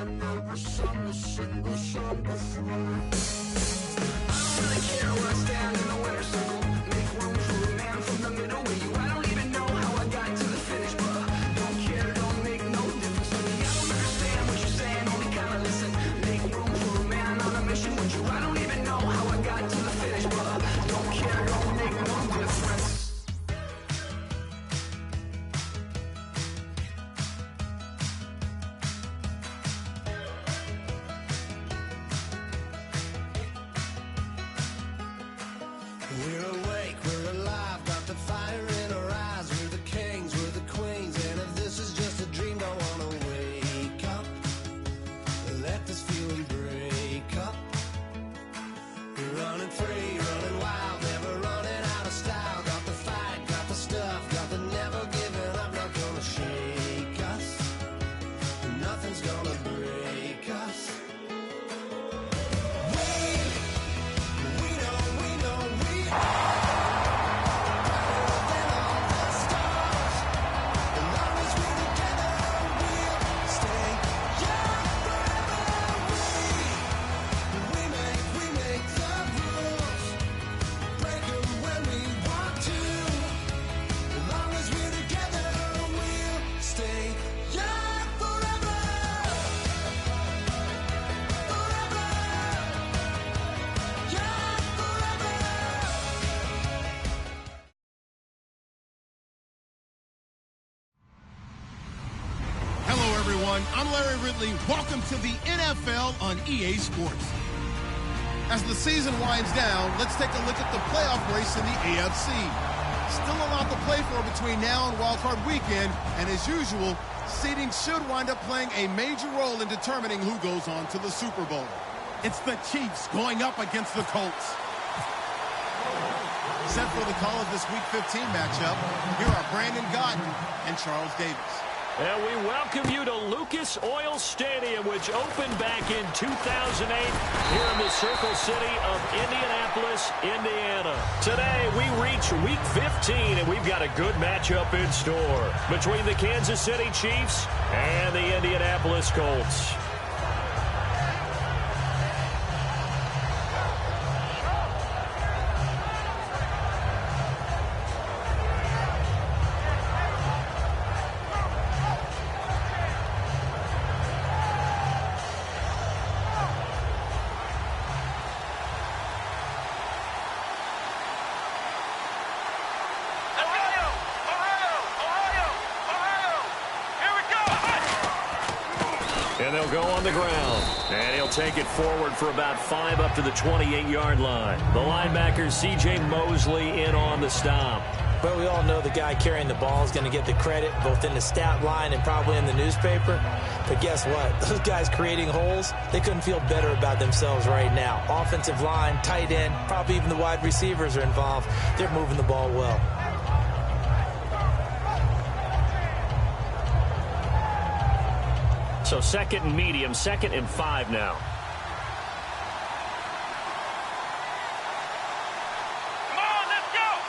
I never sang a single song before. I don't really care where I stand in the winner's circle. Make room for a man from the middle with you. I don't even know how I got to the finish, but don't care, don't make no difference to me. I don't understand what you're saying, only kinda listen. Make room for a man on a mission with you. I don't even know how I got to the finish, but don't care, don't make no difference. We're awake, we're alive, got the fire in our eyes. We're the kings, we're the queens, and if this is just a dream, don't wanna wake up. Let this feeling break up. We're running free, running wild, never running out of style. Got the fight, got the stuff, got the never giving up. Not gonna shake us, nothing's gonna break us. I'm Larry Ridley. Welcome to the NFL on EA Sports. As the season winds down, let's take a look at the playoff race in the AFC. Still a lot to play for between now and wildcard weekend, and as usual, seeding should wind up playing a major role in determining who goes on to the Super Bowl. It's the Chiefs going up against the Colts. Set for the call of this Week 15 matchup, here are Brandon Godden and Charles Davis. And we welcome you to Lucas Oil Stadium, which opened back in 2008 here in the Circle City of Indianapolis, Indiana. Today, we reach Week 15, and we've got a good matchup in store between the Kansas City Chiefs and the Indianapolis Colts. And they'll go on the ground. And he'll take it forward for about 5 up to the 28-yard line. The linebacker, C.J. Mosley, in on the stop. Well, we all know the guy carrying the ball is going to get the credit, both in the stat line and probably in the newspaper. But guess what? Those guys creating holes, they couldn't feel better about themselves right now. Offensive line, tight end, probably even the wide receivers are involved. They're moving the ball well. So 2nd and medium, 2nd and 5 now. Come on, let's go!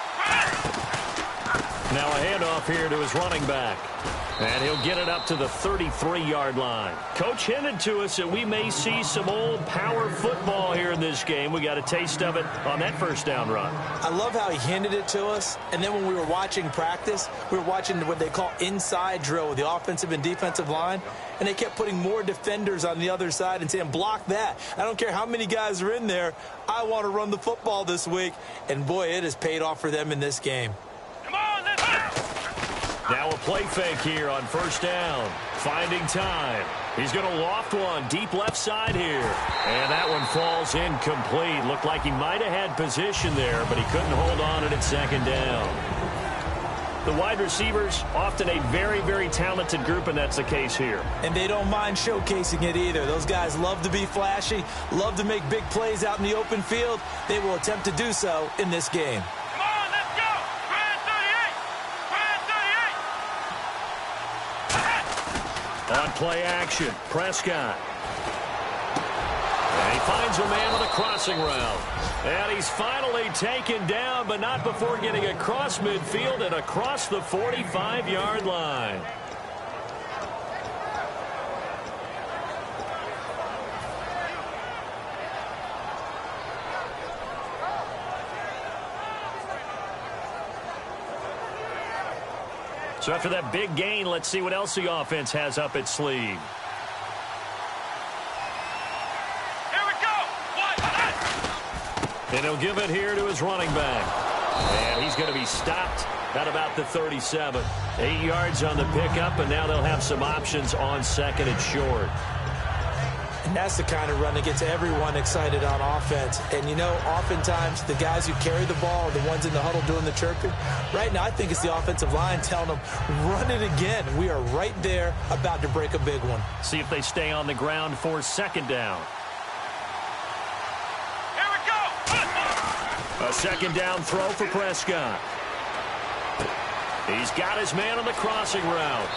Now a handoff here to his running back. And he'll get it up to the 33-yard line. Coach hinted to us that we may see some old power football here in this game. We got a taste of it on that first down run. I love how he hinted it to us. And then when we were watching practice, we were watching what they call inside drill with the offensive and defensive line. And they kept putting more defenders on the other side and saying, block that. I don't care how many guys are in there. I want to run the football this week. And, boy, it has paid off for them in this game. Come on, let's go! Now a play fake here on first down. Finding time. He's going to loft one deep left side here. And that one falls incomplete. Looked like he might have had position there, but he couldn't hold on at second down. The wide receivers, often a very, very talented group, and that's the case here. And they don't mind showcasing it either. Those guys love to be flashy, love to make big plays out in the open field. They will attempt to do so in this game. Come on, let's go! Grand 38! On play action, Prescott. And he finds a man on a crossing route. And he's finally taken down, but not before getting across midfield and across the 45-yard line. So after that big gain, let's see what else the offense has up its sleeve. Here we go. And he'll give it here to his running back. And he's going to be stopped at about the 37. 8 yards on the pickup, and now they'll have some options on second and short. And that's the kind of run that gets everyone excited on offense. And, you know, oftentimes the guys who carry the ball are the ones in the huddle doing the chirping. Right now, I think it's the offensive line telling them, run it again. We are right there about to break a big one. See if they stay on the ground for second down. Here we go. A second down throw for Prescott. He's got his man on the crossing route.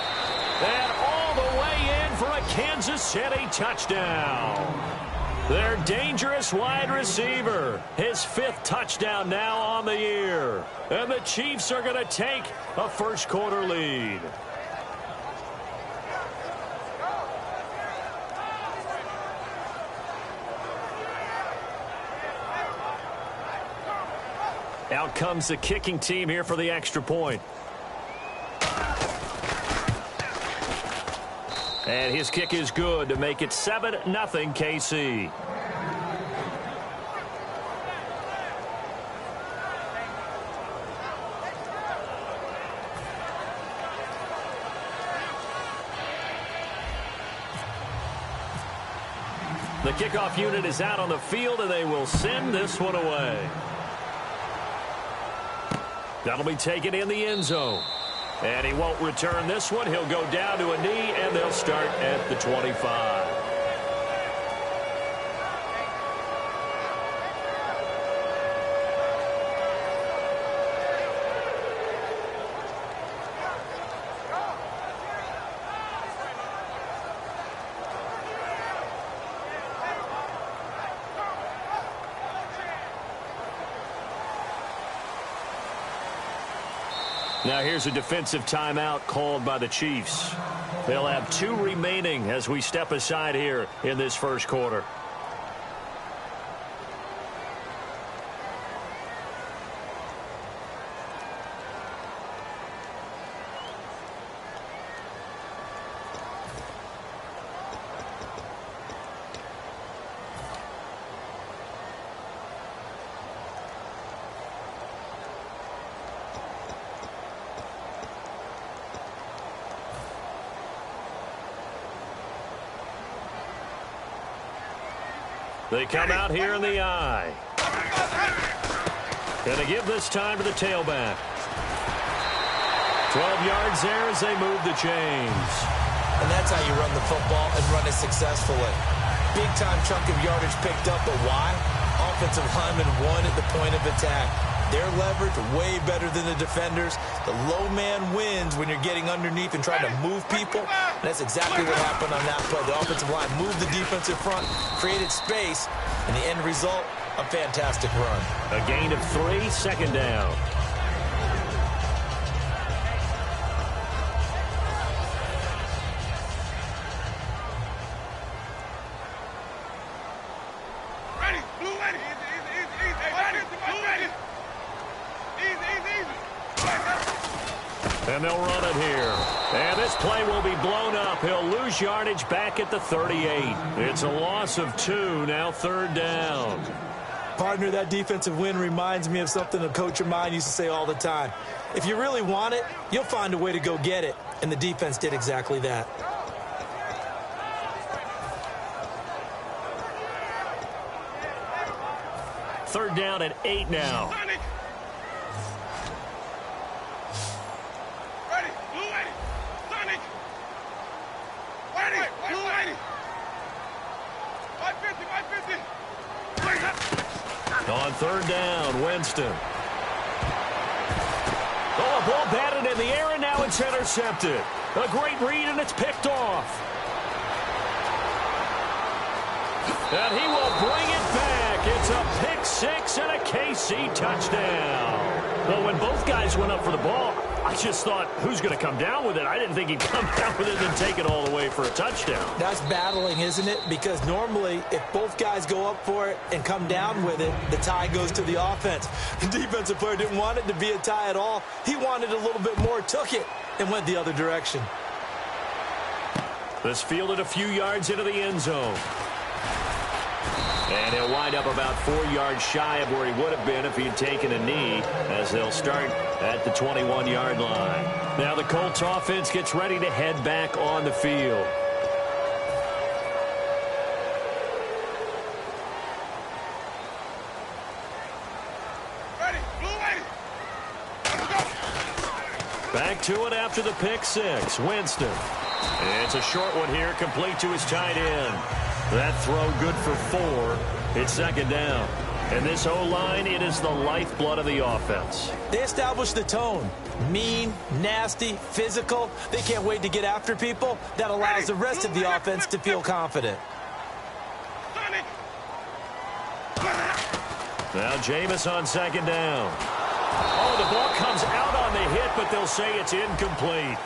And all the way in for a Kansas City touchdown. Their dangerous wide receiver. His 5th touchdown now on the year. And the Chiefs are going to take a first quarter lead. Out comes the kicking team here for the extra point. And his kick is good to make it 7-0 KC. The kickoff unit is out on the field, and they will send this one away. That'll be taken in the end zone. And he won't return this one. He'll go down to a knee, and they'll start at the 25. Now here's a defensive timeout called by the Chiefs. They'll have 2 remaining as we step aside here in this first quarter. They come out here in the eye. Going to give this time to the tailback. 12 yards there as they move the chains. And that's how you run the football and run it successfully. Big-time chunk of yardage picked up, but why? Offensive linemen won at the point of attack. Their leverage way better than the defenders. The low man wins when you're getting underneath and trying to move people. And that's exactly what happened on that play. The offensive line moved the defensive front, created space, and the end result, a fantastic run. A gain of 3, second down. Ready, blue ready. Easy. Ready, blue ready. Easy. And they'll run it here. And this play will be blown up. He'll lose yardage back at the 38. It's a loss of 2, now third down. Partner, that defensive win reminds me of something a coach of mine used to say all the time. If you really want it, you'll find a way to go get it. And the defense did exactly that. Third down and 8 now. Sonic. Ready, blue ready. Sonic. Ready, blue ready. 550. On third down, Winston. Oh, a ball batted in the air, and now it's intercepted. A great read, and it's picked off. And he will bring it back. It's a pick 6 and a KC touchdown. Well, when both guys went up for the ball, I just thought, who's going to come down with it? I didn't think he'd come down with it and take it all the way for a touchdown. That's battling, isn't it? Because normally, if both guys go up for it and come down with it, the tie goes to the offense. The defensive player didn't want it to be a tie at all. He wanted a little bit more, took it. and went the other direction. This fielded a few yards into the end zone. And he'll wind up about 4 yards shy of where he would have been if he had taken a knee, as they'll start at the 21-yard line. Now the Colts offense gets ready to head back on the field. Ready, blue ready. Let's go. Back to it after the pick six. Winston. It's a short one here, complete to his tight end. That throw good for 4. It's second down. And this O-line, it is the lifeblood of the offense. They established the tone. Mean, nasty, physical. They can't wait to get after people. That allows the rest of the offense to feel confident. Sonic. Now Jameis on second down. Oh, the ball comes out on the hit, but they'll say it's incomplete.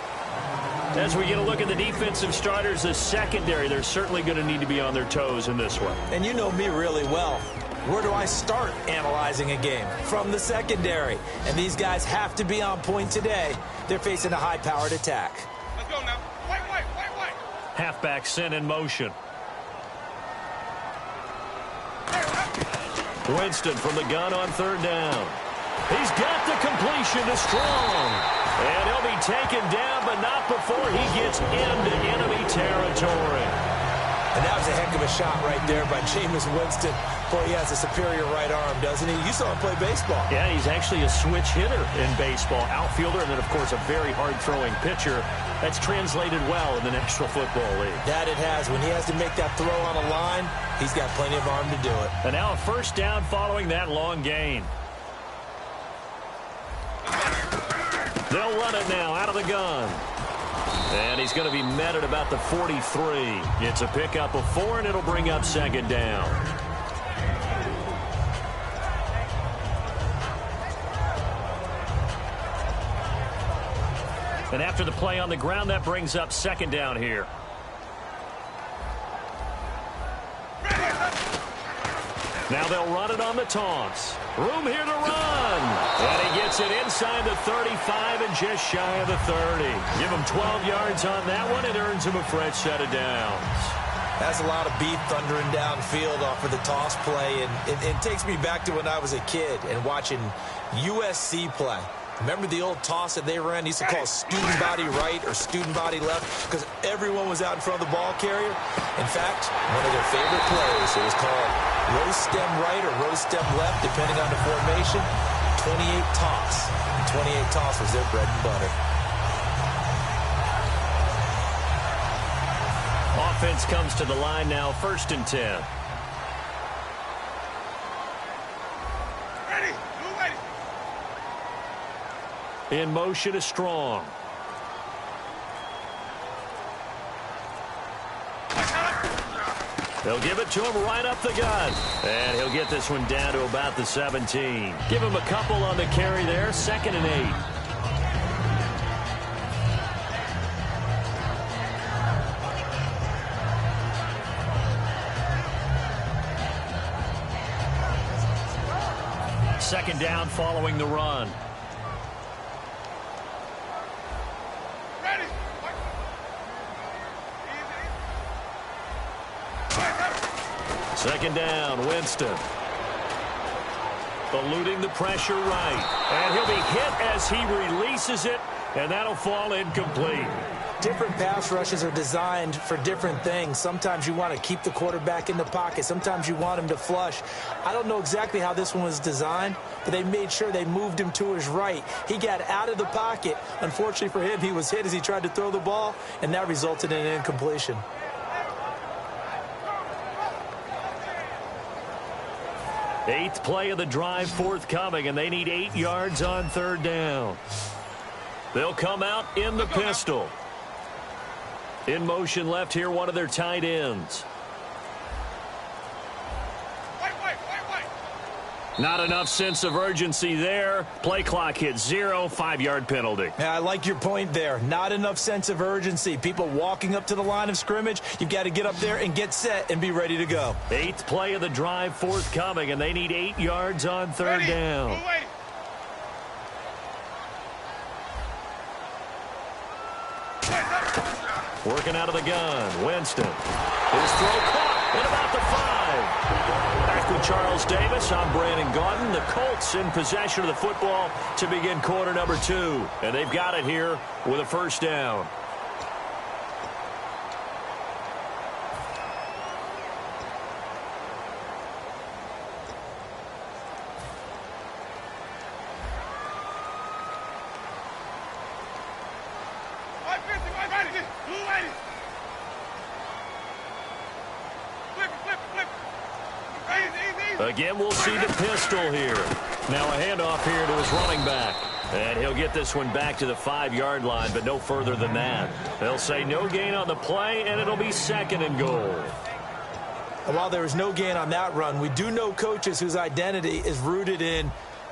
As we get a look at the defensive starters, the secondary, they're certainly going to need to be on their toes in this one. And you know me really well. Where do I start analyzing a game? From the secondary. And these guys have to be on point today. They're facing a high-powered attack. Let's go now. White. Halfback sent in motion. Winston from the gun on third down. He's got the completion to Strong. And he'll be taken down, but not before he gets into enemy territory. And that was a heck of a shot right there by Jameis Winston. Boy, he has a superior right arm, doesn't he? You saw him play baseball. Yeah, he's actually a switch hitter in baseball. Outfielder, and then, of course, a very hard-throwing pitcher. That's translated well in the National Football League. That it has. When he has to make that throw on a line, he's got plenty of arm to do it. And now a first down following that long gain. They'll run it now out of the gun. And he's going to be met at about the 43. It's a pickup of 4, and it'll bring up second down. And after the play on the ground, that brings up second down here. Now they'll run it on the toss. Room here to run. And he gets it inside the 35 and just shy of the 30. Give him 12 yards on that one. It earns him a fresh set of downs. That's a lot of beat thundering downfield off of the toss play. And it takes me back to when I was a kid and watching USC play. Remember the old toss that they ran? They used to call it student body right or student body left because everyone was out in front of the ball carrier. In fact, one of their favorite plays, it was called row stem right or row stem left, depending on the formation. 28 toss. And 28 toss was their bread and butter. Offense comes to the line now, 1st and 10. Ready, blue ready. In motion is Strong. They'll give it to him right up the gut. And he'll get this one down to about the 17. Give him a couple on the carry there, 2nd and 8. Second down following the run. Ready. Second down, Winston. Eluding the pressure right. And he'll be hit as he releases it, and that'll fall incomplete. Different pass rushes are designed for different things. Sometimes you want to keep the quarterback in the pocket. Sometimes you want him to flush. I don't know exactly how this one was designed, but they made sure they moved him to his right. He got out of the pocket. Unfortunately for him, he was hit as he tried to throw the ball, and that resulted in an incompletion. Eighth play of the drive forthcoming, and they need 8 yards on third down. They'll come out in the pistol. In motion left here, one of their tight ends. Not enough sense of urgency there. Play clock hits 0, 5-yard penalty. Yeah, I like your point there. Not enough sense of urgency. People walking up to the line of scrimmage, you've got to get up there and get set and be ready to go. Eighth play of the drive forthcoming, and they need 8 yards on third down. Working out of the gun. Winston. His throw caught at about the 5. Back with Charles Davis. I'm Brandon Gaudin. The Colts in possession of the football to begin quarter number 2. And they've got it here with a first down. Again, we'll see the pistol here. Now a handoff here to his running back. And he'll get this one back to the 5-yard line, but no further than that. They'll say no gain on the play, and it'll be 2nd and goal. While there was no gain on that run, we do know coaches whose identity is rooted in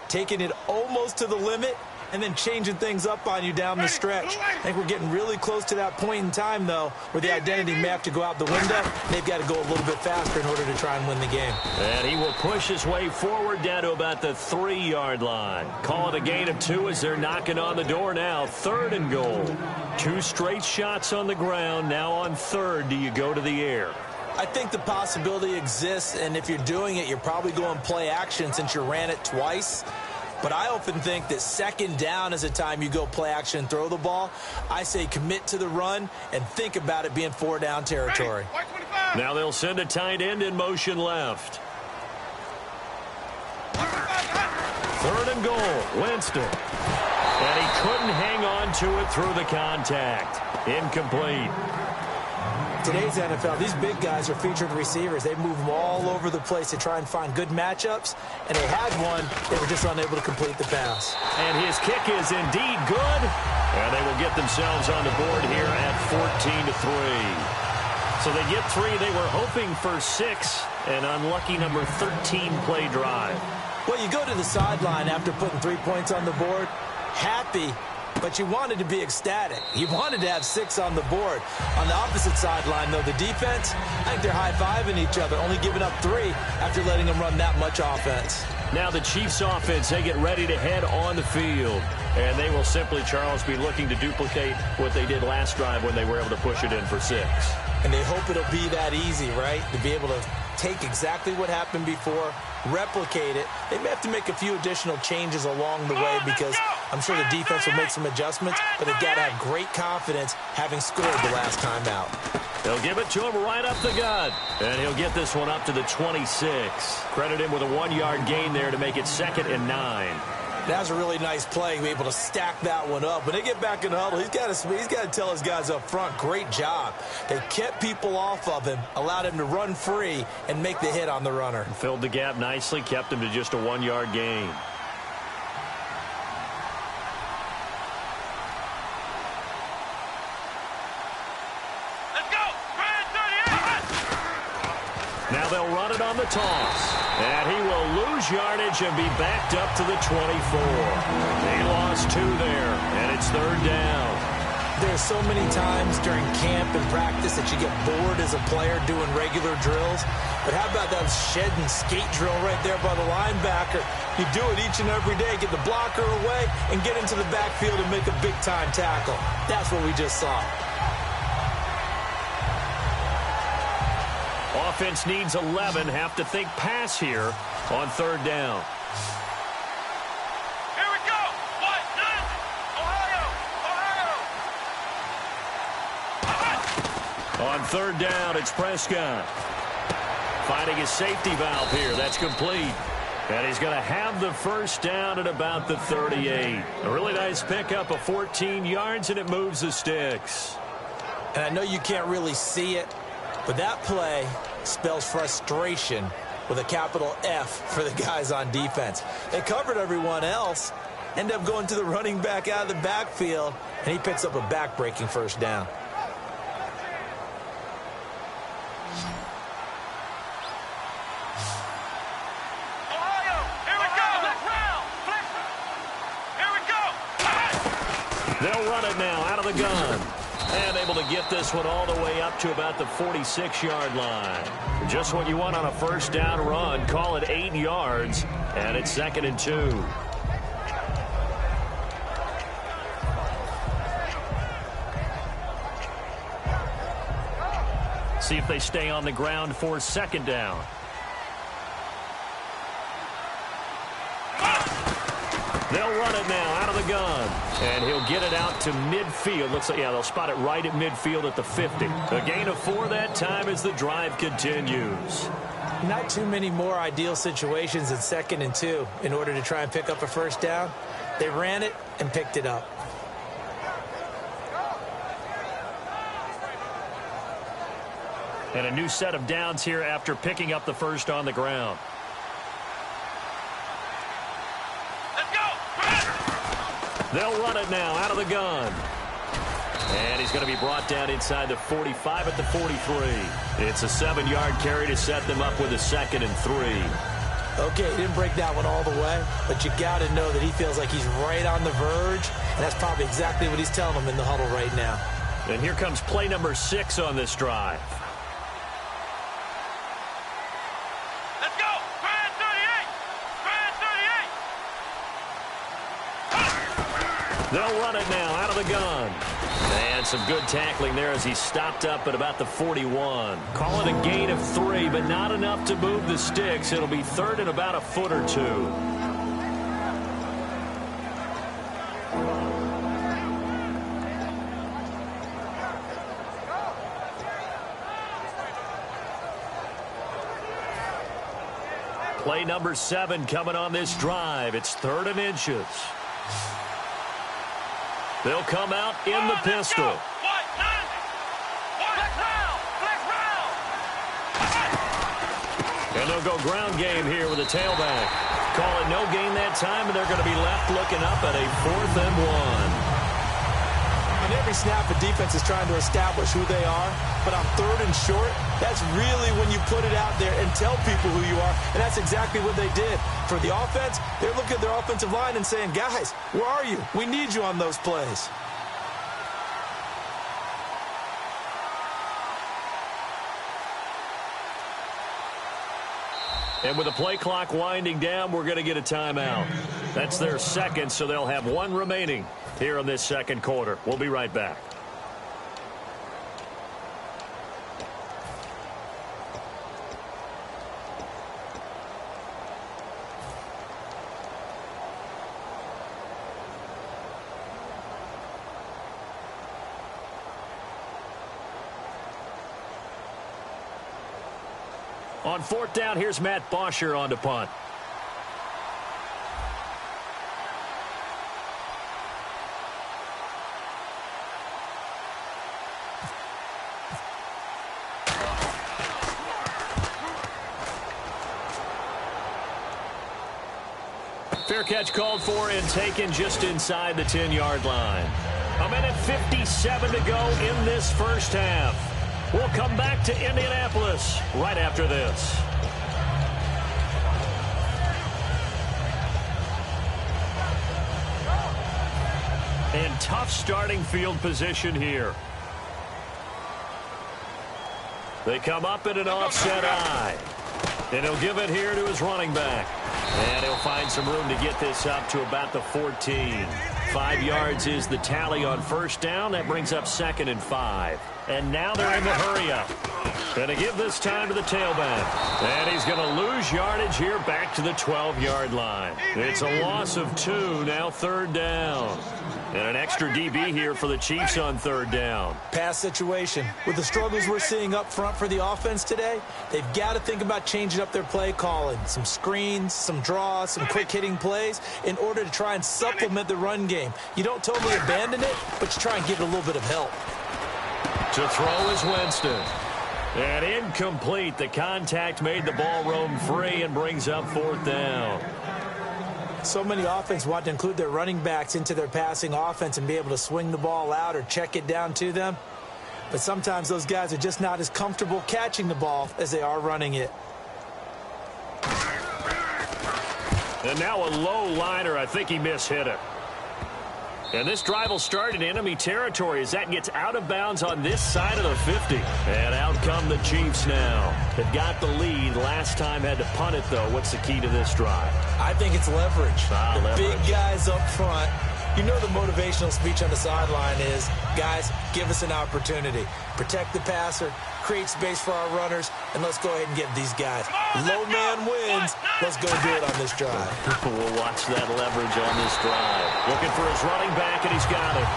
taking it almost to the limit and then changing things up on you down the stretch. I think we're getting really close to that point in time, though, where the identity may have to go out the window. They've got to go a little bit faster in order to try and win the game. And he will push his way forward down to about the 3-yard line. Call it a gain of 2 as they're knocking on the door now. 3rd and goal. 2 straight shots on the ground. Now on 3rd, do you go to the air? I think the possibility exists, and if you're doing it, you're probably going play action since you ran it twice. But I often think that 2nd down is a time you go play action and throw the ball. I say commit to the run and think about it being 4-down territory. Now they'll send a tight end in motion left. 3rd and goal, Winston. And he couldn't hang on to it through the contact. Incomplete. Today's NFL, these big guys are featured receivers. They move them all over the place to try and find good matchups, and they had one. They were just unable to complete the pass. And his kick is indeed good, and they will get themselves on the board here at 14-3. So they get 3. They were hoping for 6, an unlucky number 13 play drive. Well, you go to the sideline after putting 3 points on the board, happy, but you wanted to be ecstatic. You wanted to have 6 on the board. On the opposite sideline, though, the defense, I think they're high-fiving each other, only giving up 3 after letting them run that much offense. Now the Chiefs offense, they get ready to head on the field. And they will simply, Charles, be looking to duplicate what they did last drive when they were able to push it in for 6. And they hope it'll be that easy, right? To be able to take exactly what happened before, replicate it. They may have to make a few additional changes along the way because I'm sure the defense will make some adjustments, but they've got to have great confidence having scored the last time out. They'll give it to him right up the gut, and he'll get this one up to the 26. Credit him with a 1-yard gain there to make it 2nd and 9. That was a really nice play, to be able to stack that one up. When they get back in the huddle, he's got to tell his guys up front, great job. They kept people off of him, allowed him to run free and make the hit on the runner. Filled the gap nicely, kept him to just a 1-yard gain. Let's go! Now they'll run it on the toss. And he will lose yardage and be backed up to the 24. They lost 2 there, and it's 3rd down. There's so many times during camp and practice that you get bored as a player doing regular drills. But how about that shed and skate drill right there by the linebacker? You do it each and every day. Get the blocker away and get into the backfield and make a big-time tackle. That's what we just saw. Offense needs 11. Have to think pass here on 3rd down. Here we go! What? Ohio! On 3rd down, it's Prescott. Finding his safety valve here. That's complete. And he's going to have the first down at about the 38. A really nice pickup of 14 yards, and it moves the sticks. And I know you can't really see it, but that play spells frustration with a capital F for the guys on defense. They covered everyone else, end up going to the running back out of the backfield, and he picks up a back-breaking first down. Ohio! Here we go! Here we go! They'll run it now out of the gun. And able to get this one all the way up to about the 46-yard line. Just what you want on a first down run. Call it 8 yards, and it's 2nd and 2. see if they stay on the ground for second down. They'll run it now out of the gun. And he'll get it out to midfield. Looks like, yeah, they'll spot it right at midfield at the 50. A gain of 4 that time as the drive continues. Not too many more ideal situations in 2nd and 2 in order to try and pick up a first down. They ran it and picked it up. And a new set of downs here after picking up the first on the ground. Let's go! They'll run it now out of the gun. And he's going to be brought down inside the 45 at the 43. It's a 7-yard carry to set them up with a 2nd and 3. Okay, he didn't break that one all the way, but you got to know that he feels like he's right on the verge, and that's probably exactly what he's telling them in the huddle right now. And here comes play number 6 on this drive. Let's go! Grand 38! Grand 38! They'll run it now out of the gun. And some good tackling there as he stopped up at about the 41. Call it a gain of 3, but not enough to move the sticks. It'll be 3rd and about a foot or 2. Play number 7 coming on this drive. It's 3rd and inches. They'll come out in the pistol. And they'll go ground game here with a tailback. Call it no gain that time, and they're going to be left looking up at a 4th and 1. On every snap, the defense is trying to establish who they are, but on 3rd and short, that's really when you put it out there and tell people who you are, and that's exactly what they did. For the offense, they're looking at their offensive line and saying, guys, where are you? We need you on those plays. And with the play clock winding down, we're going to get a timeout. That's their 2nd, so they'll have 1 remaining here in this 2nd quarter. We'll be right back. On 4th down, here's Matt Bosher on to punt. Fair catch called for and taken just inside the 10-yard line. 1:57 to go in this first half. We'll come back to Indianapolis right after this. And tough starting field position here. They come up in an offset eye. And he'll give it here to his running back. And he'll find some room to get this up to about the 14. 5 yards is the tally on first down. That brings up 2nd and 5. And now they're in the hurry-up. Going to give this time to the tailback. And he's going to lose yardage here back to the 12-yard line. It's a loss of 2, now 3rd down. And an extra DB here for the Chiefs on 3rd down. Pass situation. With the struggles we're seeing up front for the offense today, they've got to think about changing up their play calling. Some screens, some draws, some quick-hitting plays in order to try and supplement the run game. You don't totally abandon it, but you try and give it a little bit of help. To throw is Winston. And incomplete. The contact made the ball roam free and brings up 4th down. So many offenses want to include their running backs into their passing offense and be able to swing the ball out or check it down to them. But sometimes those guys are just not as comfortable catching the ball as they are running it. And now a low liner. I think he mishit it. And this drive will start in enemy territory as that gets out of bounds on this side of the 50. And out come the Chiefs now. They've got the lead. Last time had to punt it, though. What's the key to this drive? I think it's leverage. Leverage. Big guys up front You know the motivational speech on the sideline is, guys, give us an opportunity. Protect the passer, create space for our runners, and let's go ahead and get these guys. Low man wins. Let's go do it on this drive. We'll watch that leverage on this drive. Looking for his running back, and he's got it.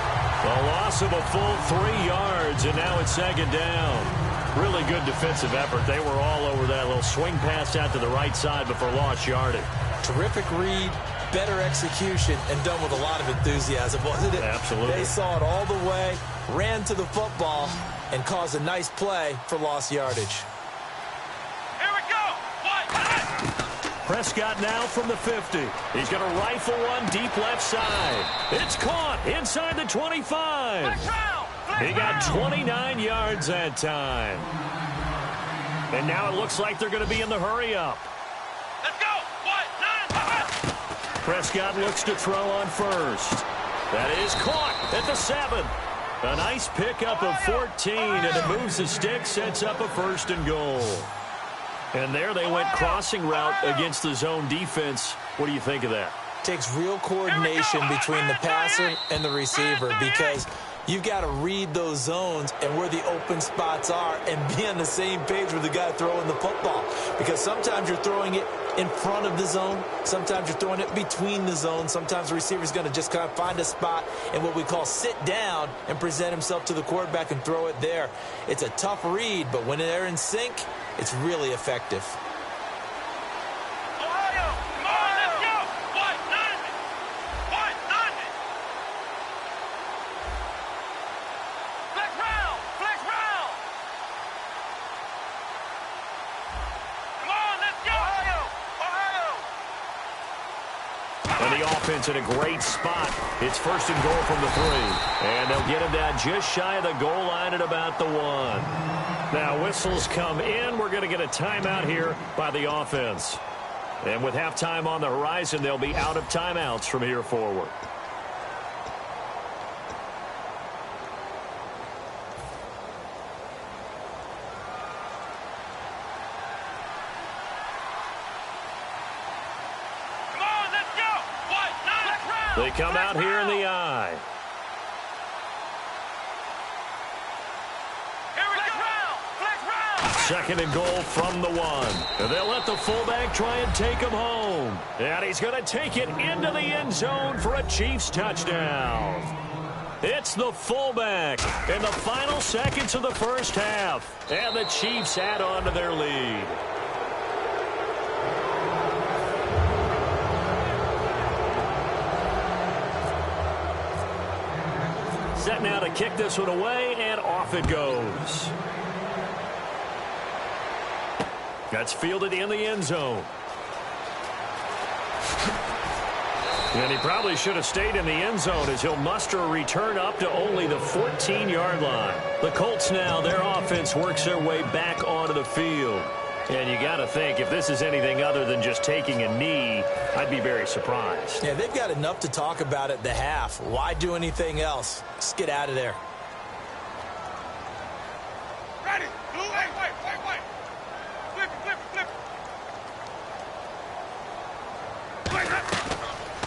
A loss of a full 3 yards, and now it's second down. Really good defensive effort. They were all over that little swing pass out to the right side before lost yardage. Terrific read, better execution, and done with a lot of enthusiasm, wasn't it? Absolutely. They saw it all the way, ran to the football, and caused a nice play for lost yardage. Here we go. Prescott now from the 50. He's going to rifle one deep left side. It's caught inside the 25. He got 29 yards that time. And now it looks like they're going to be in the hurry-up. Let's go. Prescott looks to throw on first. That is caught at the 7. A nice pickup of 14, and it moves the stick, sets up a 1st and goal. And there they went crossing route against the zone defense. What do you think of that? Takes real coordination between the passer and the receiver, because you've got to read those zones and where the open spots are and be on the same page with the guy throwing the football. Because sometimes you're throwing it in front of the zone. Sometimes you're throwing it between the zones. Sometimes the receiver's going to just kind of find a spot and what we call sit down and present himself to the quarterback and throw it there. It's a tough read, but when they're in sync, it's really effective. Offense in a great spot. It's 1st and goal from the 3. And they'll get him down just shy of the goal line at about the 1. Now whistles come in. We're going to get a timeout here by the offense. And with halftime on the horizon, they'll be out of timeouts from here forward. They come out here in the eye. Second and goal from the 1. And they'll let the fullback try and take him home. And he's going to take it into the end zone for a Chiefs touchdown. It's the fullback in the final seconds of the first half. And the Chiefs add on to their lead. Set now to kick this one away, and off it goes. That's fielded in the end zone. And he probably should have stayed in the end zone as he'll muster a return up to only the 14-yard line. The Colts now, their offense works their way back onto the field. And you got to think, if this is anything other than just taking a knee, I'd be very surprised. Yeah, they've got enough to talk about at the half. Why do anything else? Just get out of there. Ready. Wait. Flip it.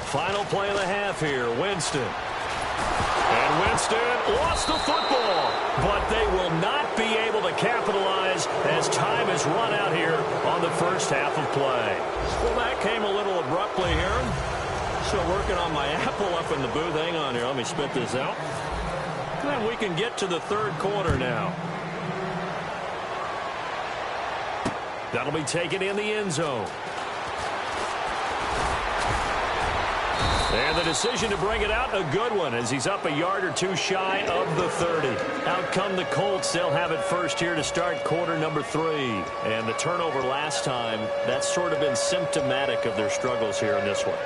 Final play of the half here, Winston. And Winston lost the football, but they will not be able to capitalize as time has run out here on the first half of play. Well, that came a little abruptly here. Still working on my apple up in the booth. Hang on here. Let me spit this out. And we can get to the third quarter now. That'll be taken in the end zone. And the decision to bring it out, a good one, as he's up a yard or two shy of the 30. Out come the Colts. They'll have it first here to start quarter number 3. And the turnover last time, that's sort of been symptomatic of their struggles here in this one.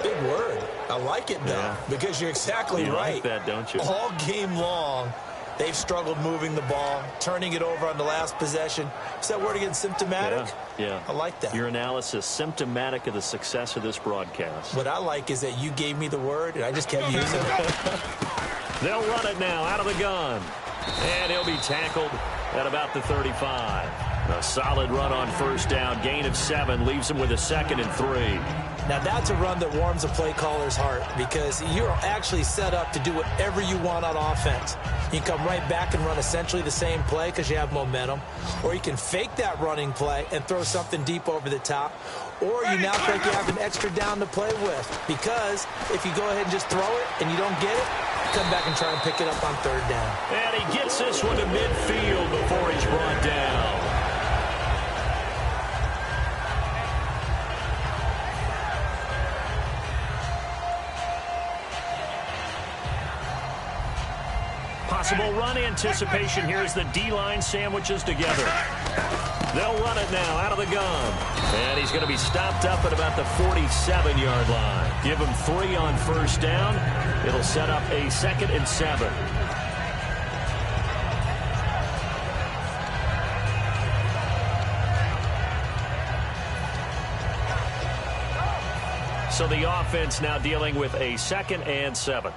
Big word. I like it, though, because you're exactly you right. Like that, don't you? All game long, they've struggled moving the ball, turning it over on the last possession. Is that word again, symptomatic? Yeah. I like that. Your analysis, symptomatic of the success of this broadcast. What I like is that you gave me the word, and I just kept using it. They'll run it now out of the gun. And he'll be tackled at about the 35. A solid run on first down. Gain of 7 leaves him with a 2nd and 3. Now, that's a run that warms a play caller's heart because you're actually set up to do whatever you want on offense. You can come right back and run essentially the same play because you have momentum, or you can fake that running play and throw something deep over the top, or you now think you have an extra down to play with because if you go ahead and just throw it and you don't get it, come back and try and pick it up on 3rd down. And he gets this one to midfield before he's brought down. Possible run anticipation here as the D-line sandwiches together. They'll run it now out of the gun. And he's going to be stopped up at about the 47-yard line. Give him 3 on first down. It'll set up a 2nd and 7. So the offense now dealing with a 2nd and 7.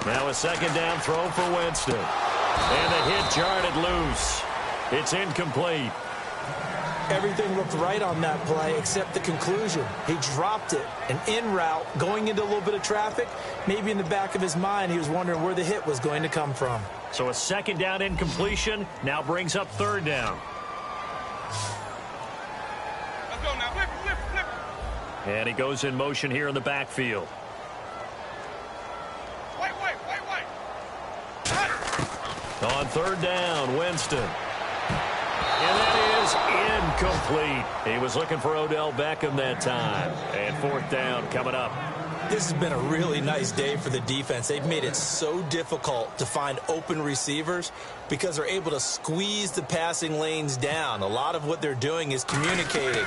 Now a 2nd down throw for Winston. And the hit jarred loose. It's incomplete. Everything looked right on that play except the conclusion. He dropped it. And en route, going into a little bit of traffic, maybe in the back of his mind, he was wondering where the hit was going to come from. So a 2nd down incompletion now brings up 3rd down. Let's go now. Flip it. And he goes in motion here in the backfield. On 3rd down, Winston. And that is incomplete. He was looking for Odell Beckham that time. And 4th down coming up. This has been a really nice day for the defense. They've made it so difficult to find open receivers because they're able to squeeze the passing lanes down. A lot of what they're doing is communicating.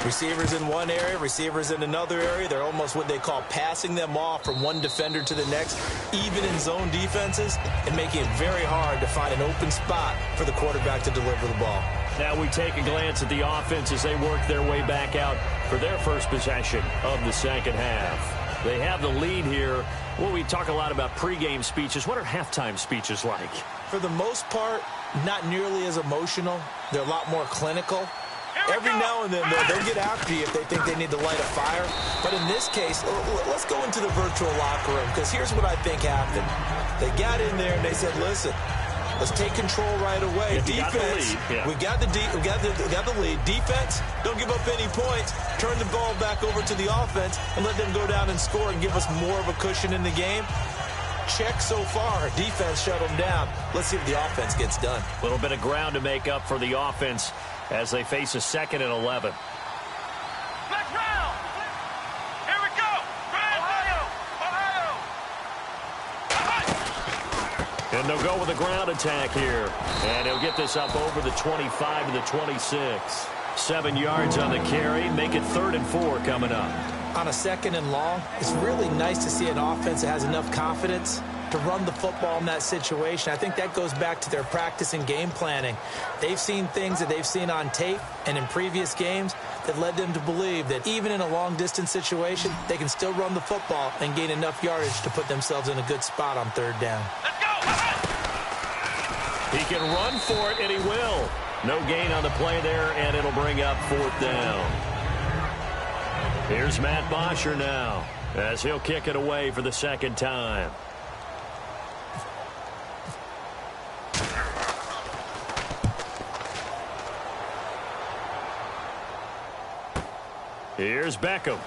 Receivers in one area, receivers in another area. They're almost what they call passing them off from one defender to the next, even in zone defenses, and making it very hard to find an open spot for the quarterback to deliver the ball. Now we take a glance at the offense as they work their way back out for their first possession of the 2nd half. They have the lead here. Well, we talk a lot about pregame speeches. What are halftime speeches like? For the most part, not nearly as emotional. They're a lot more clinical. Every now and then, they'll get after you if they think they need to light a fire. But in this case, let's go into the virtual locker room, because here's what I think happened. They got in there and they said, listen, let's take control right away. Defense, we got the lead. Defense, don't give up any points. Turn the ball back over to the offense and let them go down and score and give us more of a cushion in the game. Check so far. Defense shut them down. Let's see if the offense gets done. A little bit of ground to make up for the offense as they face a 2nd and 11. Next round. Here we go. Ohio. And they'll go with a ground attack here. And he'll get this up over the 25 to the 26. 7 yards on the carry. Make it 3rd and 4 coming up. On a 2nd and long, it's really nice to see an offense that has enough confidence to run the football in that situation. I think that goes back to their practice and game planning. They've seen things that they've seen on tape and in previous games that led them to believe that even in a long-distance situation, they can still run the football and gain enough yardage to put themselves in a good spot on 3rd down. Let's go. He can run for it, and he will. No gain on the play there, and it'll bring up 4th down. Here's Matt Bosher now as he'll kick it away for the 2nd time. Here's Beckham.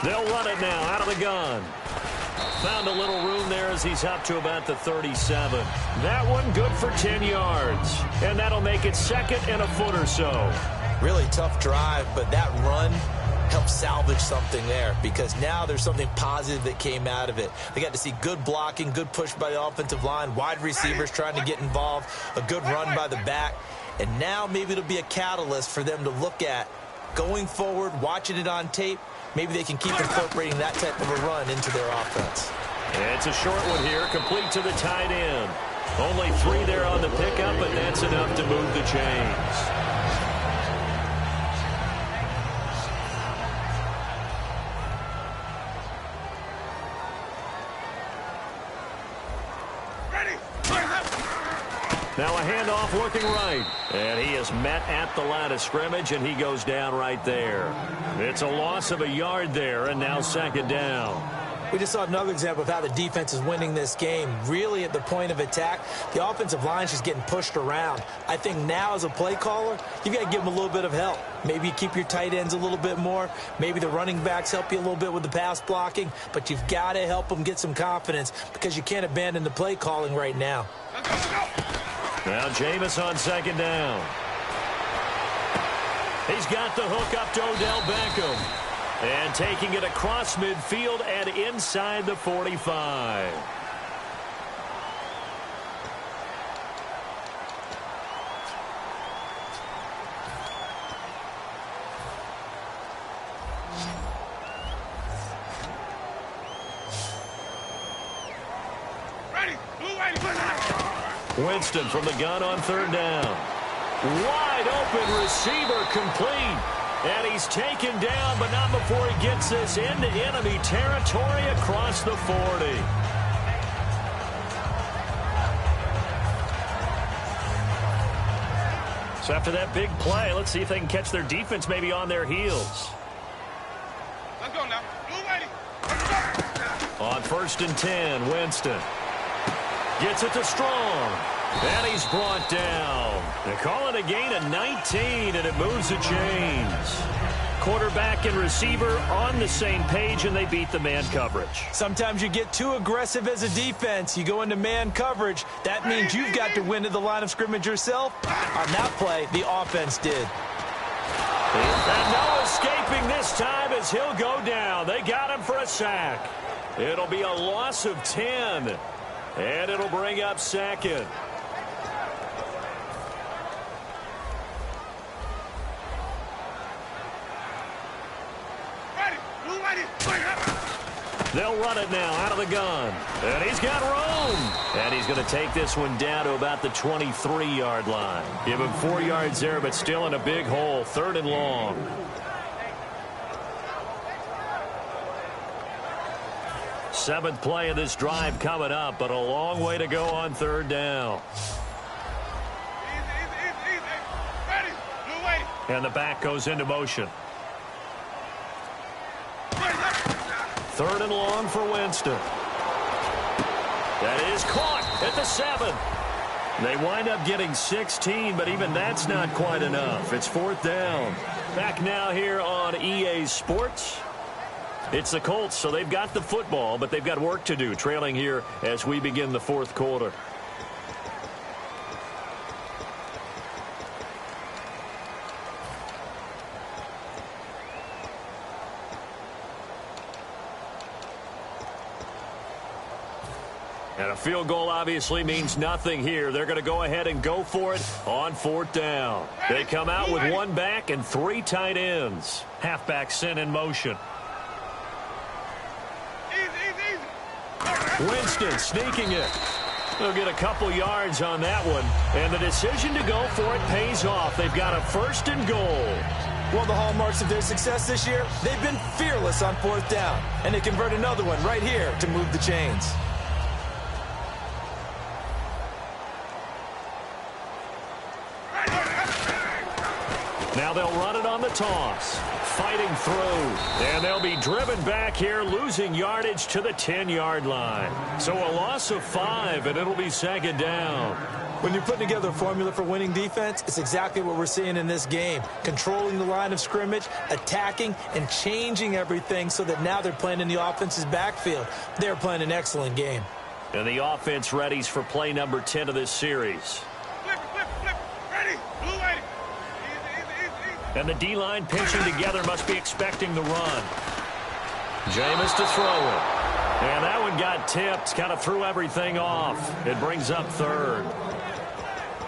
They'll run it now out of the gun. Found a little room there as he's up to about the 37. That one good for 10 yards. And that'll make it 2nd and a foot or so. Really tough drive, but that run help salvage something there, because now there's something positive that came out of it. They got to see good blocking, good push by the offensive line, wide receivers trying to get involved, a good run by the back. And now maybe it'll be a catalyst for them to look at going forward, watching it on tape. Maybe they can keep incorporating that type of a run into their offense. It's a short one here, complete to the tight end. Only 3 there on the pickup, but that's enough to move the chains. Now a handoff looking right. And he is met at the line of scrimmage, and he goes down right there. It's a loss of a yard there, and now second down. We just saw another example of how the defense is winning this game. Really at the point of attack, the offensive line is just getting pushed around. I think now as a play caller, you've got to give them a little bit of help. Maybe you keep your tight ends a little bit more. Maybe the running backs help you a little bit with the pass blocking. But you've got to help them get some confidence, because you can't abandon the play calling right now. Now Jameis on second down. He's got the hook up to Odell Beckham. And taking it across midfield and inside the 45. Winston from the gun on third down. Wide open receiver complete. And he's taken down, but not before he gets this into enemy territory across the 40. So after that big play, let's see if they can catch their defense maybe on their heels. Let's go now. Blue lady. On 1st and 10, Winston gets it to Strong. And he's brought down. They call it a gain of 19, and it moves the chains. Quarterback and receiver on the same page, and they beat the man coverage. Sometimes you get too aggressive as a defense. You go into man coverage. That means you've got to win to the line of scrimmage yourself. On that play, the offense did. And no escaping this time as he'll go down. They got him for a sack. It'll be a loss of 10, and it'll bring up second. They'll run it now out of the gun. And he's got room. And he's going to take this one down to about the 23-yard line. Give him 4 yards there, but still in a big hole. 3rd and long. Seventh play of this drive coming up, but a long way to go on 3rd down. Ready. Blue lady. And the back goes into motion. 3rd and long for Winston. That is caught at the 7. They wind up getting 16, but even that's not quite enough. It's 4th down. Back now here on EA Sports. It's the Colts, so they've got the football, but they've got work to do, trailing here as we begin the 4th quarter. And a field goal obviously means nothing here. They're going to go ahead and go for it on 4th down. They come out with 1 back and 3 tight ends. Halfback sent in motion. Winston sneaking it. They'll get a couple yards on that one. And the decision to go for it pays off. They've got a 1st and goal. One of the hallmarks of their success this year, they've been fearless on 4th down. And they convert another one right here to move the chains. Now they'll run it on the toss. Fighting through. And they'll be driven back here, losing yardage to the 10-yard line. So a loss of 5, and it'll be 2nd down. When you're putting together a formula for winning defense, it's exactly what we're seeing in this game. Controlling the line of scrimmage, attacking, and changing everything so that now they're playing in the offense's backfield. They're playing an excellent game. And the offense readies for play number 10 of this series. Flip. Ready. Blue lady. Easy. And the D-line pinching together must be expecting the run. Jameis to throw it. And that one got tipped, kind of threw everything off. It brings up third.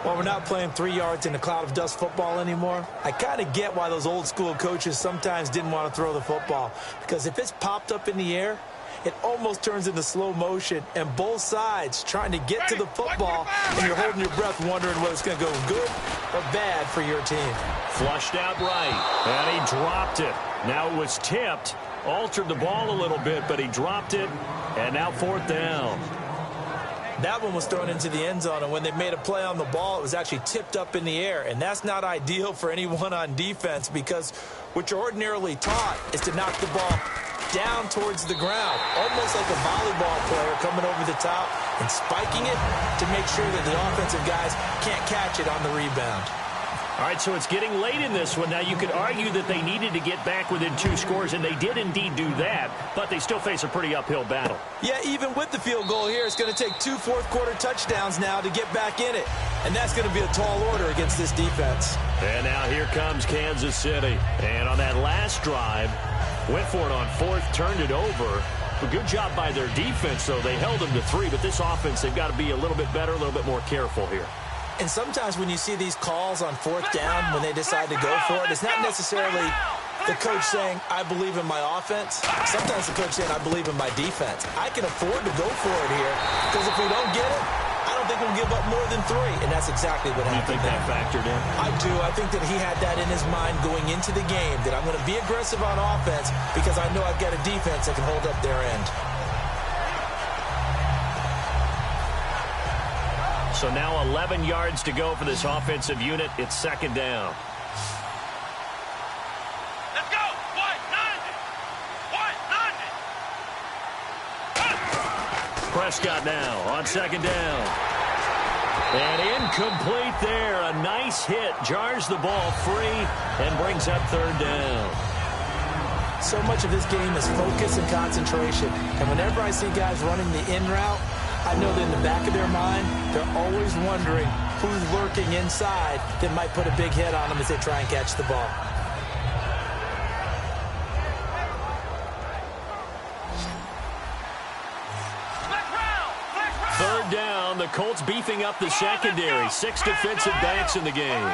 Well, we're not playing 3 yards in a cloud of dust football anymore. I kind of get why those old school coaches sometimes didn't want to throw the football. Because if it's popped up in the air, it almost turns into slow motion. And both sides trying to get to the football, and you're holding your breath wondering whether it's going to go good or bad for your team. Flushed out right, and he dropped it. Now it was tipped, altered the ball a little bit, but he dropped it, and now 4th down. That one was thrown into the end zone, and when they made a play on the ball, it was actually tipped up in the air. And that's not ideal for anyone on defense, because what you're ordinarily taught is to knock the ball down towards the ground, almost like a volleyball player coming over the top and spiking it to make sure that the offensive guys can't catch it on the rebound. All right, so it's getting late in this one. Now, you could argue that they needed to get back within 2 scores, and they did indeed do that, but they still face a pretty uphill battle. Yeah, even with the field goal here, it's going to take 2 fourth-quarter touchdowns now to get back in it, and that's going to be a tall order against this defense. And now here comes Kansas City. And on that last drive, went for it on 4th, turned it over. A good job by their defense, though. They held them to 3, but this offense, they've got to be a little bit better, a little bit more careful here. And sometimes when you see these calls on 4th down, when they decide to go for it, it's not necessarily the coach saying, I believe in my offense. Sometimes the coach saying, I believe in my defense. I can afford to go for it here, because if we don't get it, I don't think we'll give up more than 3. And that's exactly what happened. You think that factored in? I do. I think that he had that in his mind going into the game, that I'm going to be aggressive on offense because I know I've got a defense that can hold up their end. So now 11 yards to go for this offensive unit. It's 2nd down. Let's go. White 90. Prescott now on 2nd down. And incomplete there. A nice hit. Jars the ball free and brings up 3rd down. So much of this game is focus and concentration. And whenever I see guys running the in route, I know that in the back of their mind, they're always wondering who's lurking inside that might put a big hit on them as they try and catch the ball. Third down, the Colts beefing up the secondary. 6 defensive backs in the game.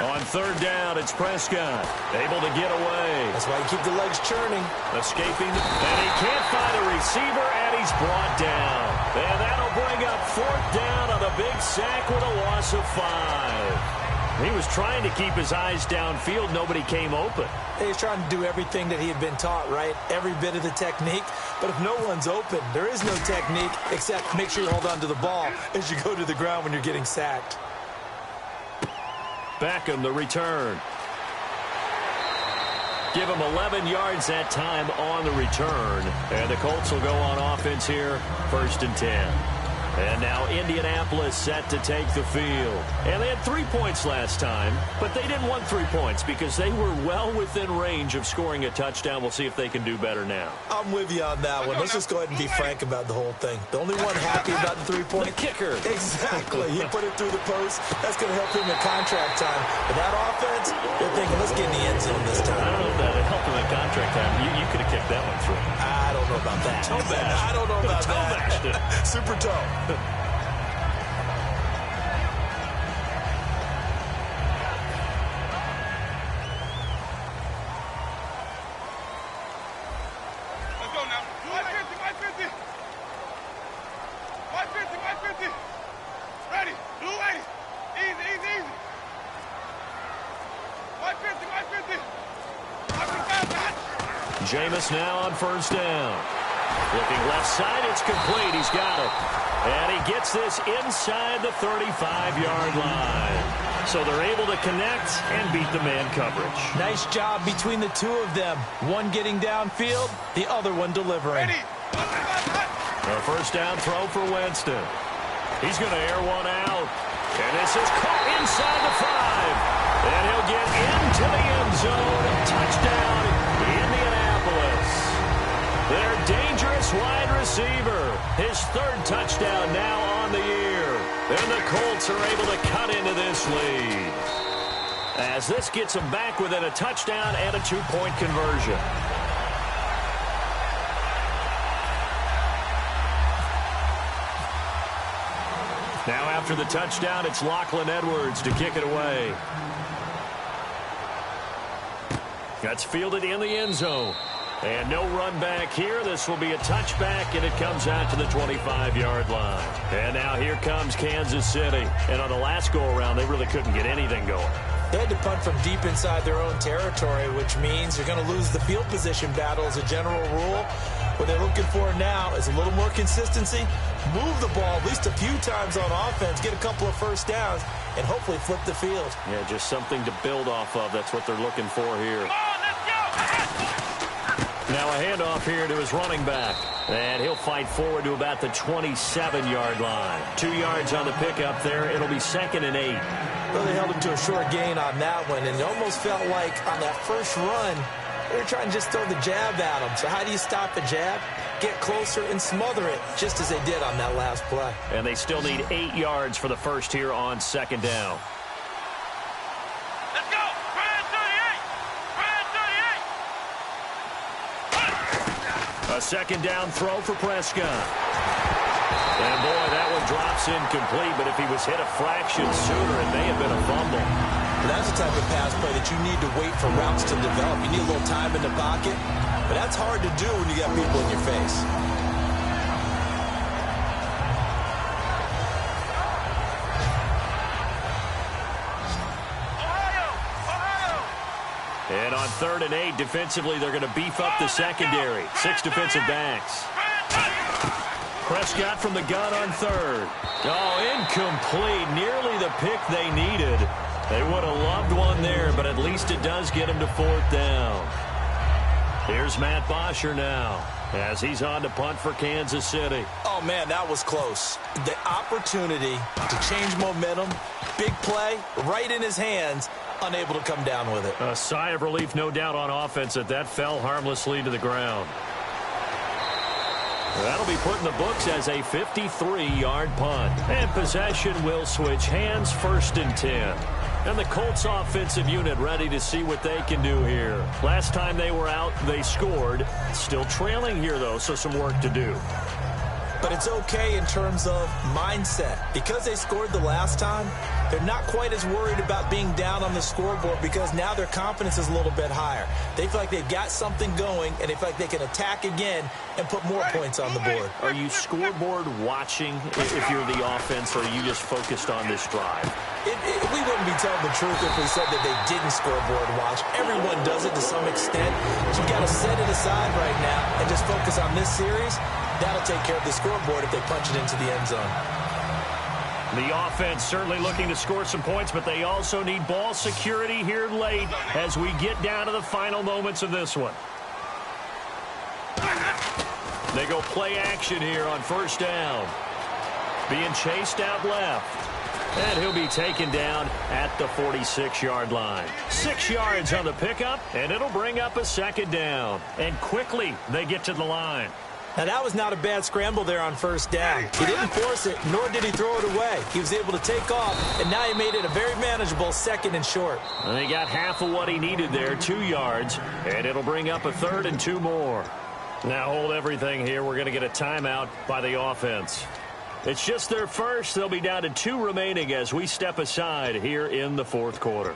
On 3rd down, it's Prescott. Able to get away. That's why you keep the legs churning. Escaping, and he can't find a receiver, and he's brought down. And that'll bring up 4th down on a big sack with a loss of 5. He was trying to keep his eyes downfield. Nobody came open. He's trying to do everything that he had been taught, right? Every bit of the technique. But if no one's open, there is no technique except make sure you hold on to the ball as you go to the ground when you're getting sacked. Beckham, the return. Give him 11 yards that time on the return. And the Colts will go on offense here, 1st and 10. And now Indianapolis set to take the field. And they had 3 points last time, but they didn't want 3 points because they were well within range of scoring a touchdown. We'll see if they can do better now. I'm with you on that one. Let's just go ahead and be frank about the whole thing. The only one happy about the 3-point. The kicker. Exactly. He put it through the post. That's going to help him in contract time. But that offense, they're thinking, let's get in the end zone this time. I don't know if that helped him in contract time. You could have kicked that one through. I don't know about that. Toe bash. I don't know about toe bashed it. that. Super toe. Let's go now. 550. 550. Ready. Blue 80. Easy. 550. 550. Jameis now on 1st down. Looking left side, it's complete. He's got it. And he gets this inside the 35-yard line. So they're able to connect and beat the man coverage. Nice job between the two of them. One getting downfield, the other one delivering. Ready. A 1st down throw for Winston. He's going to air one out. And this is caught inside the 5. And he'll get into the end zone. Touchdown, Indianapolis. Their dangerous wide receiver. His 3rd touchdown now on the year. And the Colts are able to cut into this lead, as this gets them back within a touchdown and a 2-point conversion. Now after the touchdown, it's Lachlan Edwards to kick it away. That's fielded in the end zone. And no run back here. This will be a touchback, and it comes out to the 25-yard line. And now here comes Kansas City. And on the last go-around, they really couldn't get anything going. They had to punt from deep inside their own territory, which means you're going to lose the field position battle as a general rule. What they're looking for now is a little more consistency, move the ball at least a few times on offense, get a couple of first downs, and hopefully flip the field. Yeah, just something to build off of. That's what they're looking for here. Now a handoff here to his running back. And he'll fight forward to about the 27-yard line. 2 yards on the pickup there. It'll be 2nd and 8. Well, they held him to a short gain on that one, and it almost felt like on that first run, they were trying to just throw the jab at him. So how do you stop a jab? Get closer and smother it, just as they did on that last play. And they still need 8 yards for the first here on 2nd down. Let's go! Ryan 38! Ryan 38! A 2nd down throw for Prescott. And, boy, that one drops incomplete, but if he was hit a fraction sooner, it may have been a fumble. That's the type of pass play that you need to wait for routes to develop. You need a little time in the pocket, but that's hard to do when you got people in your face. And on 3rd and 8, defensively, they're going to beef up the secondary. 6 defensive backs. Prescott from the gun on 3rd. Oh, incomplete. Nearly the pick they needed. They would have loved one there, but at least it does get him to 4th down. Here's Matt Bosher now, as he's on to punt for Kansas City. Oh, man, that was close. The opportunity to change momentum, big play, right in his hands, unable to come down with it. A sigh of relief, no doubt, on offense that fell harmlessly to the ground. That'll be put in the books as a 53-yard punt. And possession will switch hands, 1st and 10. And the Colts offensive unit ready to see what they can do here. Last time they were out, they scored. Still trailing here, though, so some work to do. But it's okay in terms of mindset. Because they scored the last time, they're not quite as worried about being down on the scoreboard because now their confidence is a little bit higher. They feel like they've got something going, and they feel like they can attack again and put more points on the board. Are you scoreboard watching if you're the offense, or are you just focused on this drive? We wouldn't be telling the truth if we said that they didn't scoreboard watch. Everyone does it to some extent. But you've got to set it aside right now and just focus on this series. That'll take care of the scoreboard if they punch it into the end zone. The offense certainly looking to score some points, but they also need ball security here late as we get down to the final moments of this one. They go play action here on 1st down. Being chased out left. And he'll be taken down at the 46-yard line. 6 yards on the pickup, and it'll bring up a 2nd down. And quickly they get to the line. Now, that was not a bad scramble there on 1st down. He didn't force it, nor did he throw it away. He was able to take off, and now he made it a very manageable 2nd and short. And he got half of what he needed there, 2 yards, and it'll bring up a 3rd and 2 more. Now hold everything here. We're going to get a timeout by the offense. It's just their first. They'll be down to 2 remaining as we step aside here in the 4th quarter.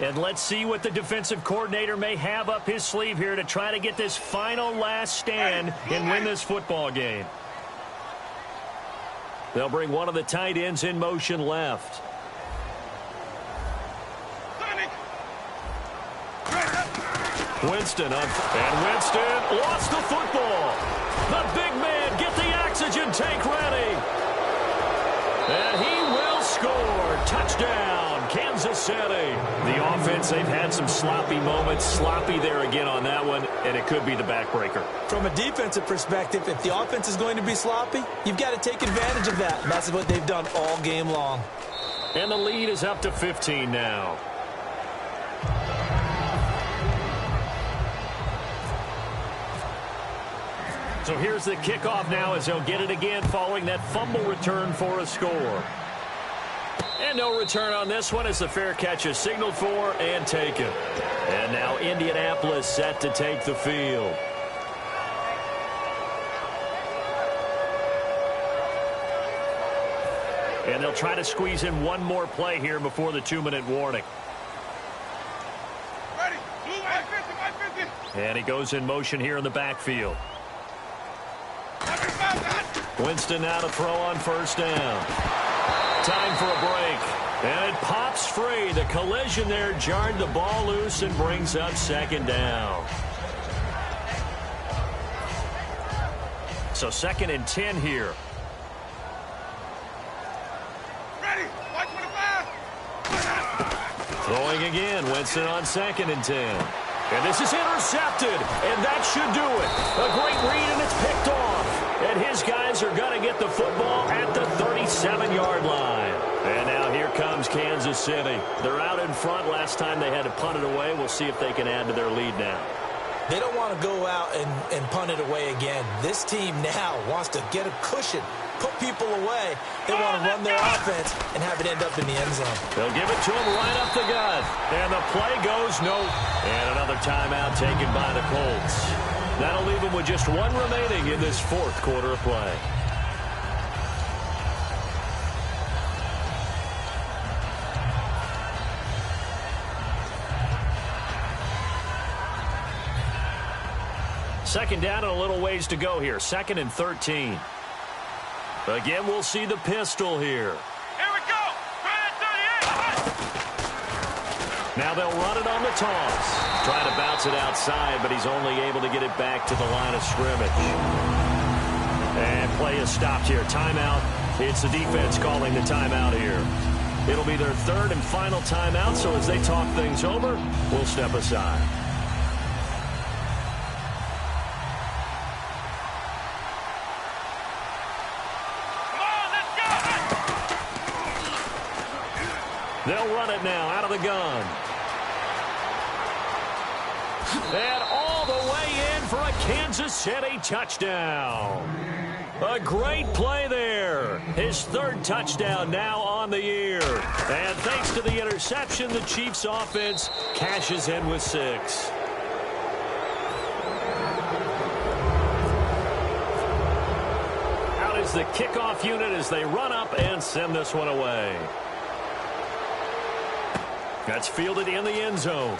And let's see what the defensive coordinator may have up his sleeve here to try to get this final last stand and win this football game. They'll bring one of the tight ends in motion left. Winston up, and Winston lost the football. The big man, get the oxygen tank ready. And he will score. Touchdown, Kansas City. The offense, they've had some sloppy moments. Sloppy there again on that one, and it could be the backbreaker. From a defensive perspective, if the offense is going to be sloppy, you've got to take advantage of that. And that's what they've done all game long. And the lead is up to 15 now. So here's the kickoff now as they'll get it again following that fumble return for a score. And no return on this one as the fair catch is signaled for and taken. And now Indianapolis set to take the field. And they'll try to squeeze in one more play here before the 2-minute warning. Ready. Blue, 150. And he goes in motion here in the backfield. Winston now to throw on first down. Time for a break. And it pops free. The collision there jarred the ball loose and brings up second down. So 2nd and 10 here. Ready. 125. Throwing again. Winston on 2nd and 10. And this is intercepted. And that should do it. A great read, and it's picked off. And his guys are going to get the football at the 37-yard line. And now here comes Kansas City. They're out in front. Last time they had to punt it away. We'll see if they can add to their lead now. They don't want to go out and punt it away again. This team now wants to get a cushion, put people away. They want to run their offense and have it end up in the end zone. They'll give it to him right up the gut. And the play goes no. And another timeout taken by the Colts. That'll leave them with just one remaining in this 4th quarter of play. Second down and a little ways to go here. 2nd and 13. Again, we'll see the pistol here. Here we go. Right at 38. Now they'll run it on the toss. Trying to bounce it outside, but he's only able to get it back to the line of scrimmage. And play is stopped here. Timeout. It's the defense calling the timeout here. It'll be their 3rd and final timeout, so as they talk things over, we'll step aside. They'll run it now out of the gun. And all the way in for a Kansas City touchdown. A great play there. His 3rd touchdown now on the year. And thanks to the interception, the Chiefs offense cashes in with 6. Out is the kickoff unit as they run up and send this one away. That's fielded in the end zone.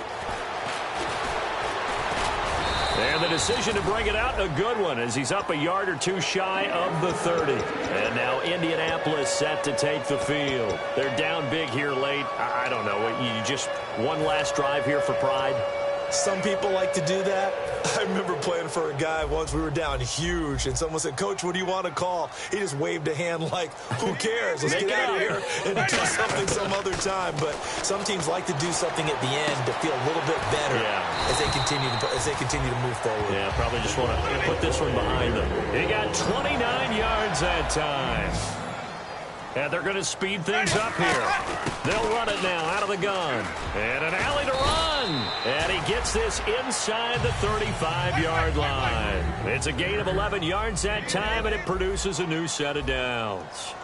And the decision to bring it out, a good one, as he's up a yard or two shy of the 30. And now Indianapolis set to take the field. They're down big here late. I don't know. You just one last drive here for pride? Some people like to do that. I remember playing for a guy once. We were down huge, and someone said, "Coach, what do you want to call?" He just waved a hand like, who cares? Let's get out of here and do something some other time. But some teams like to do something at the end to feel a little bit better as they continue to move forward. Yeah, probably just want to put this one behind them. He got 29 yards that time. And they're going to speed things up here. They'll run it now out of the gun. And an alley to run. And he gets this inside the 35-yard line. It's a gain of 11 yards that time, and it produces a new set of downs.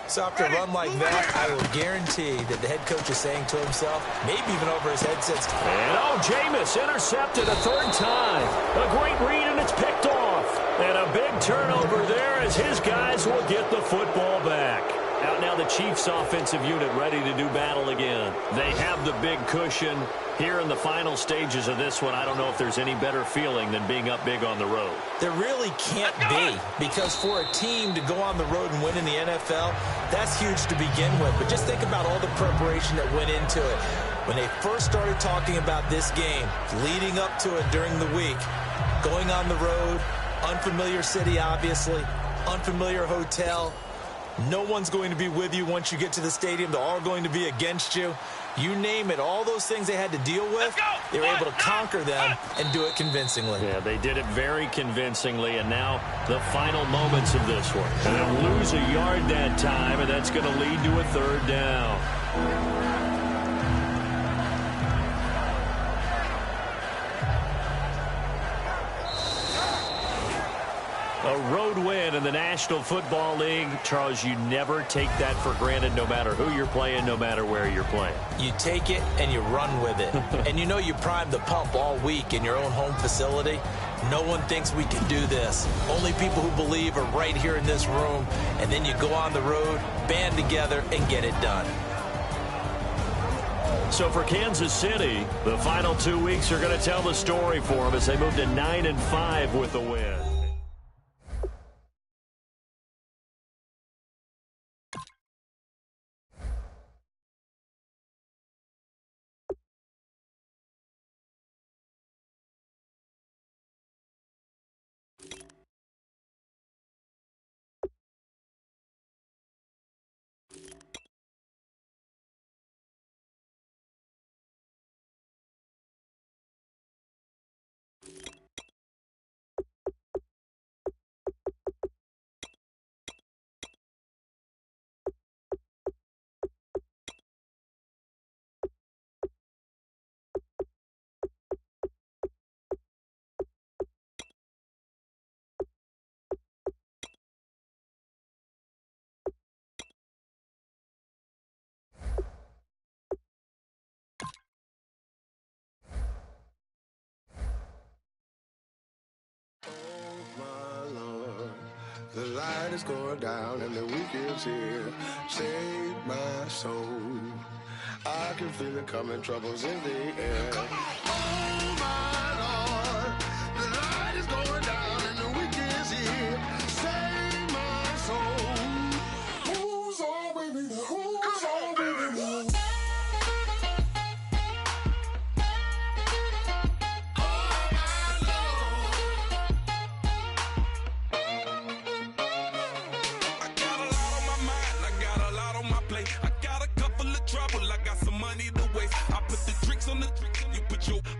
So after a run like that, I will guarantee that the head coach is saying to himself, maybe even over his headsets, and Jameis intercepted a 3rd time. A great read, and it's picked off. And a big turnover there as his guys will get the football back. Out now the Chiefs offensive unit ready to do battle again. They have the big cushion. Here in the final stages of this one, I don't know if there's any better feeling than being up big on the road. There really can't be, because for a team to go on the road and win in the NFL, that's huge to begin with. But just think about all the preparation that went into it. When they first started talking about this game, leading up to it during the week, going on the road, unfamiliar city, obviously, unfamiliar hotel. No one's going to be with you once you get to the stadium. They're all going to be against you. You name it, all those things they had to deal with, they were able to conquer them and do it convincingly. Yeah, they did it very convincingly, and now the final moments of this one. And they'll lose a yard that time, and that's going to lead to a 3rd down. A road win in the National Football League. Charles, you never take that for granted no matter who you're playing, no matter where you're playing. You take it and you run with it. And you know you primed the pump all week in your own home facility. No one thinks we can do this. Only people who believe are right here in this room. And then you go on the road, band together, and get it done. So for Kansas City, the final 2 weeks are going to tell the story for them as they move to 9-5 with the win. The light is going down and the week is here. Save my soul. I can feel it coming, troubles in the air. Oh my Lord, the light is going down and the week is here. Save my soul. Who's all with me? Who's all with me?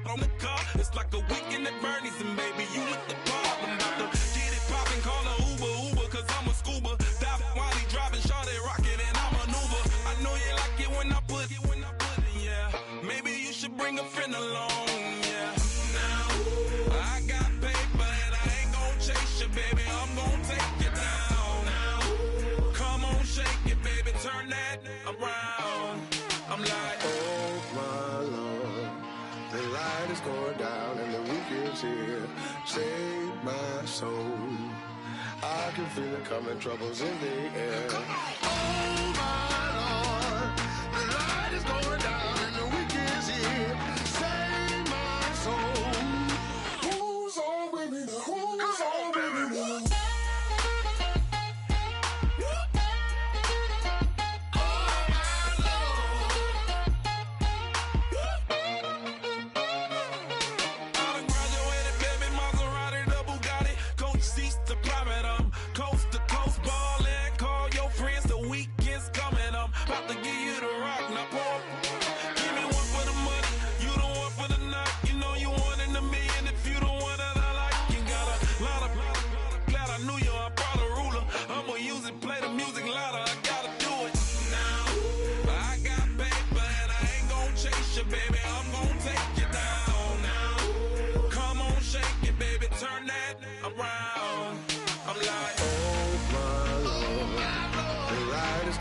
On the car, it's like a weekend at Bernie's, and baby, you look the part. I'm about to get it poppin', call a Uber, cause I'm a scuba. Dive while he driving, shawty rockin', and I maneuver. I know you like it when I put it, yeah. Maybe you should bring a friend along, yeah. Now, I got paper, and I ain't gon' chase you, baby, I'm gon' take you down. Now, come on, shake it, baby, turn that around. I'm like, oh my Lord. The light is going down and the week is here. Save my soul. I can feel it coming, troubles in the air. Oh my Lord, the light is going down and the week is here. Save my soul. Who's all with me? Who's all with me?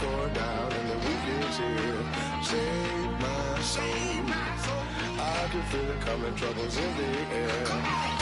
Going down and the week is here. Save my soul. I can feel it coming, troubles in the air.